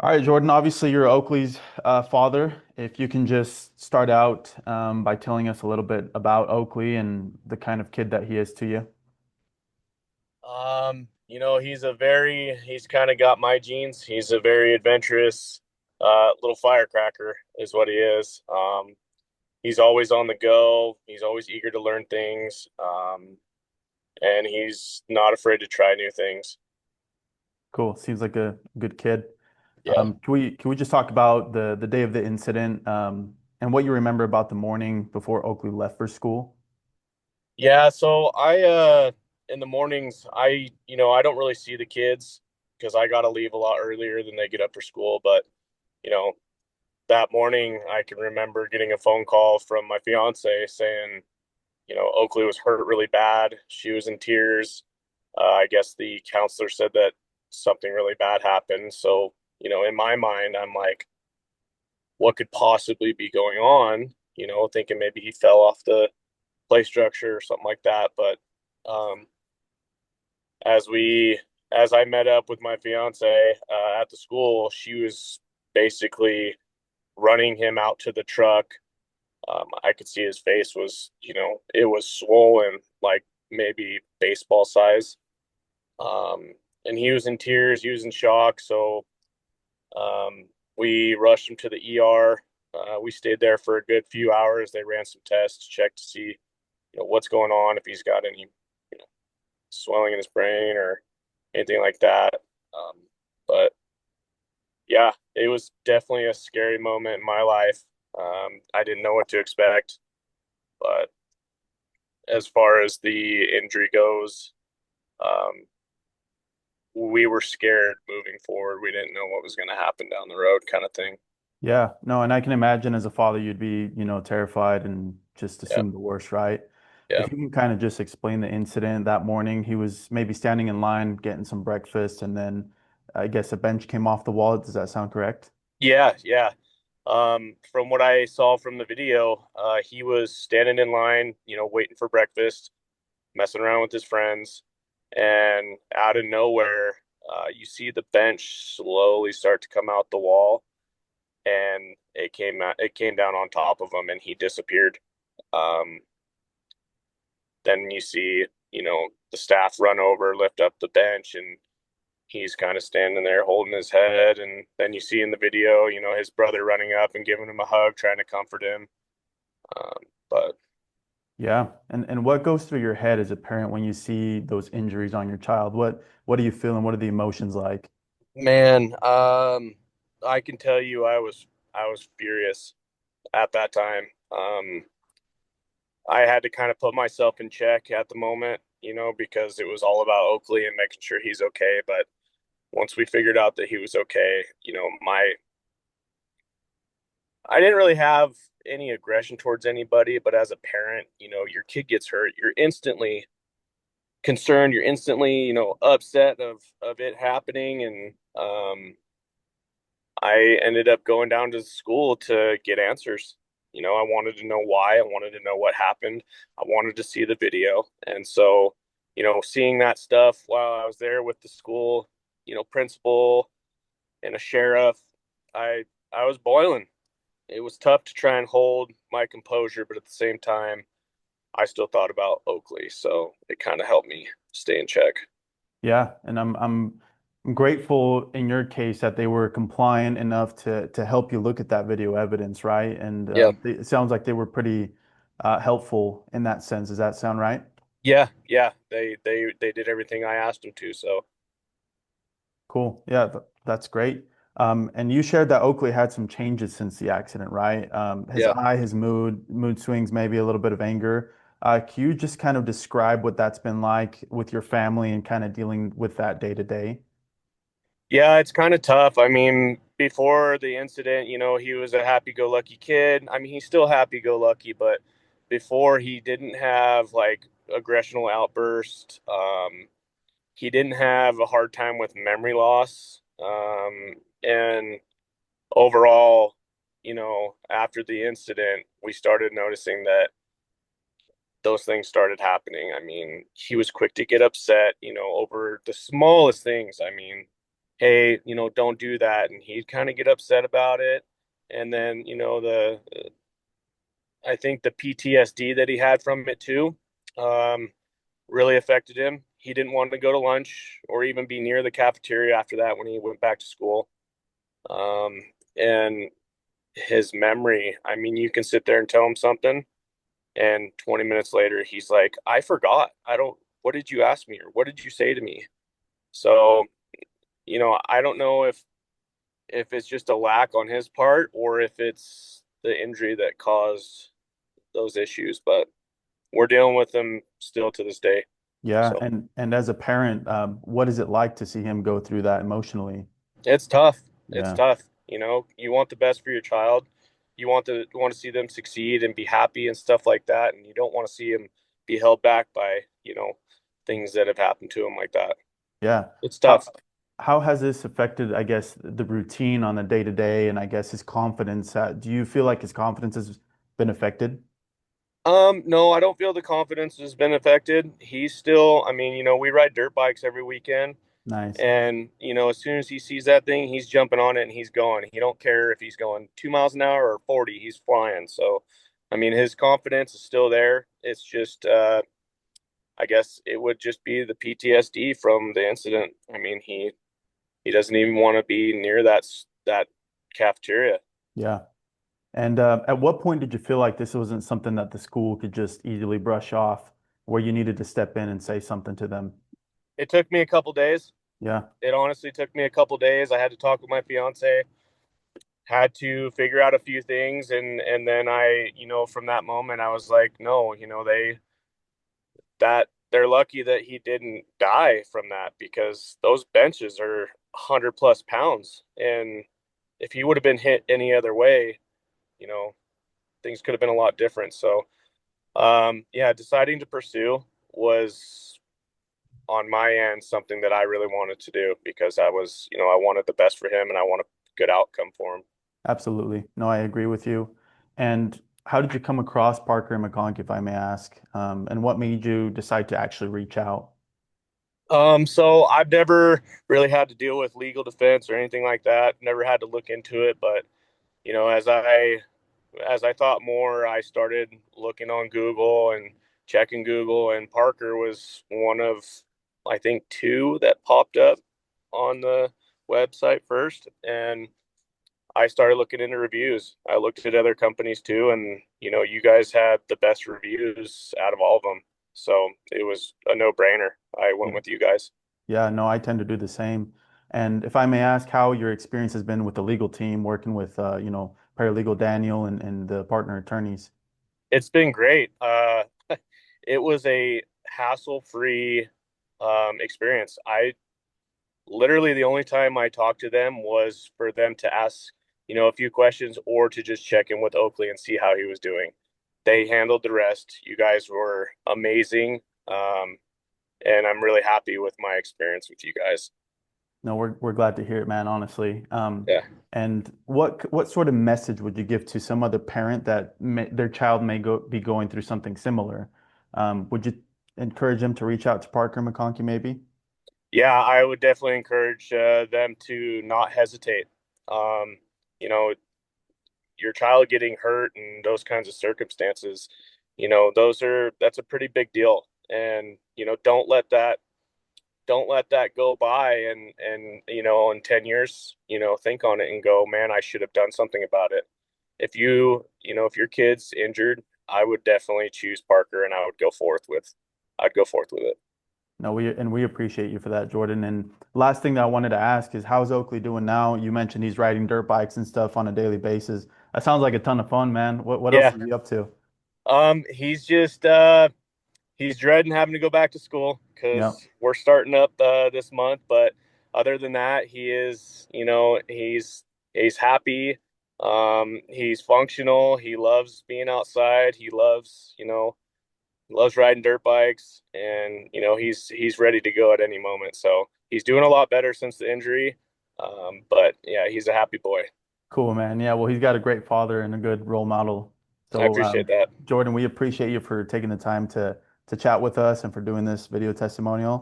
All right, Jordan, obviously you're Oakley's father. If you can just start out by telling us a little bit about Oakley and the kind of kid that he is to you. He's kind of got my genes. He's a very adventurous, little firecracker is what he is. He's always on the go. He's always eager to learn things. And he's not afraid to try new things. Cool. Seems like a good kid. Yeah. Can we just talk about the day of the incident and what you remember about the morning before Oakley left for school? Yeah. In the mornings, I don't really see the kids because I got to leave a lot earlier than they get up for school. But, you know, that morning I can remember getting a phone call from my fiance saying, Oakley was hurt really bad. She was in tears. I guess the counselor said that something really bad happened. So, in my mind, I'm like, what could possibly be going on? Thinking maybe he fell off the play structure or something like that. But um, as we, as I met up with my fiance at the school, she was basically running him out to the truck. I could see his face was, it was swollen, like maybe baseball size. And he was in tears, he was in shock. So we rushed him to the ER. We stayed there for a good few hours. They ran some tests, checked to see, what's going on, if he's got any, swelling in his brain or anything like that. But yeah, it was definitely a scary moment in my life. I didn't know what to expect, but as far as the injury goes, um, we were scared moving forward. We didn't know what was going to happen down the road, kind of thing. Yeah, no, and I can imagine as a father you'd be, terrified and just Yeah, assume the worst, right? yeah, If you can kind of just explain the incident that morning, he was maybe standing in line getting some breakfast, and then I guess a bench came off the wall. Does that sound correct? yeah, yeah. From what I saw from the video, he was standing in line, waiting for breakfast, messing around with his friends, and out of nowhere, you see the bench slowly start to come out the wall, and it came down on top of him, and he disappeared. Um, then you see, the staff run over, lift up the bench, and he's kind of standing there holding his head. And then you see in the video, his brother running up and giving him a hug, trying to comfort him. But Yeah. And what goes through your head as a parent when you see those injuries on your child? What are you feeling? What are the emotions like? man, I can tell you, I was furious at that time. I had to kind of put myself in check at the moment, because it was all about Oakley and making sure he's okay. But once we figured out that he was okay, I didn't really have any aggression towards anybody, but as a parent, your kid gets hurt, you're instantly concerned, you're instantly, upset of it happening. And I ended up going down to the school to get answers. I wanted to know why, I wanted to know what happened, I wanted to see the video. And so, seeing that stuff while I was there with the school, principal and a sheriff, I I was boiling. It was tough to try and hold my composure, but at the same time, I still thought about Oakley, so it kind of helped me stay in check. Yeah, and I'm grateful in your case that they were compliant enough to help you look at that video evidence, right? And Yeah, it sounds like they were pretty helpful in that sense. Does that sound right? yeah, yeah. They did everything I asked them to. So Cool. Yeah, that's great. And you shared that Oakley had some changes since the accident, right? His yeah, eye, his mood swings, maybe a little bit of anger. Can you just kind of describe what that's been like with your family and kind of dealing with that day to day? yeah. It's kind of tough. I mean, before the incident, he was a happy-go-lucky kid. I mean, he's still happy-go-lucky, but before he didn't have like aggressional outbursts. He didn't have a hard time with memory loss. And overall, after the incident, we started noticing that those things started happening. I mean, he was quick to get upset, over the smallest things. I mean, hey, don't do that. And he'd kind of get upset about it. And then, I think the PTSD that he had from it too, um, really affected him. He didn't want to go to lunch or even be near the cafeteria after that when he went back to school. And his memory, I mean, you can sit there and tell him something, and 20 minutes later, he's like, I forgot. What did you ask me? Or what did you say to me? So, I don't know if it's just a lack on his part or if it's the injury that caused those issues, but we're dealing with them still to this day. Yeah, So and as a parent, what is it like to see him go through that emotionally? it's tough. It's Yeah, tough. You want the best for your child. You want to see them succeed and be happy and stuff like that, and you don't want to see them be held back by things that have happened to them like that. yeah. It's How tough. how has this affected, I guess, the routine on the day to day, and I guess his confidence? Do you feel like his confidence has been affected? No, I don't feel the confidence has been affected. He's still, I mean, we ride dirt bikes every weekend. Nice. And, as soon as he sees that thing, he's jumping on it and he's going. He don't care if he's going 2 miles an hour or 40, he's flying. So, I mean, his confidence is still there. It's just, I guess it would just be the PTSD from the incident. I mean, he doesn't even want to be near that cafeteria. Yeah. And at what point did you feel like this wasn't something that the school could just easily brush off, where you needed to step in and say something to them? It took me a couple days. Yeah. It honestly took me a couple days. I had to talk with my fiance, had to figure out a few things, and then from that moment I was like, no, they're lucky that he didn't die from that because those benches are 100 plus pounds, and if he would have been hit any other way, you know things could have been a lot different. So yeah, deciding to pursue was on my end something that I really wanted to do because I wanted the best for him and I want a good outcome for him. Absolutely. No, I agree with you. And how did you come across Parker McConkie, if I may ask? And what made you decide to actually reach out? So I've never really had to deal with legal defense or anything like that. Never had to look into it, but you know, as I thought more, I started looking on Google and checking Google, and Parker was one of, I think, two that popped up on the website first. And I started looking into reviews. I looked at other companies too, and you guys had the best reviews out of all of them. So it was a no-brainer. I went Yeah. with you guys. Yeah, no, I tend to do the same. And if I may ask how your experience has been with the legal team, working with, paralegal Daniel and the partner attorneys. It's been great. It was a hassle-free experience. I literally the only time I talked to them was for them to ask, a few questions or to just check in with Oakley and see how he was doing. They handled the rest. You guys were amazing. Um, and I'm really happy with my experience with you guys. No, we're glad to hear it, man, honestly. Yeah. And what sort of message would you give to some other parent that their child may be going through something similar? Would you encourage them to reach out to Parker McConkie maybe? Yeah, I would definitely encourage them to not hesitate. Um, you know, your child getting hurt and those kinds of circumstances, that's a pretty big deal. And, don't let that go by and in 10 years, think on it and go, man, I should have done something about it. If your kid's injured, I would definitely choose Parker and I'd go forth with it. No, we appreciate you for that, Jordan. And last thing that I wanted to ask is how's Oakley doing now? You mentioned he's riding dirt bikes and stuff on a daily basis. That sounds like a ton of fun, man. What else Yeah. is he up to? He's just he's dreading having to go back to school Yeah. because we're starting up this month. But other than that, he's happy. He's functional. He loves being outside. He loves riding dirt bikes, and he's ready to go at any moment. So he's doing a lot better since the injury. But yeah, he's a happy boy. Cool, man. Yeah, well, he's got a great father and a good role model. I So, appreciate that. Jordan, we appreciate you for taking the time to chat with us and for doing this video testimonial.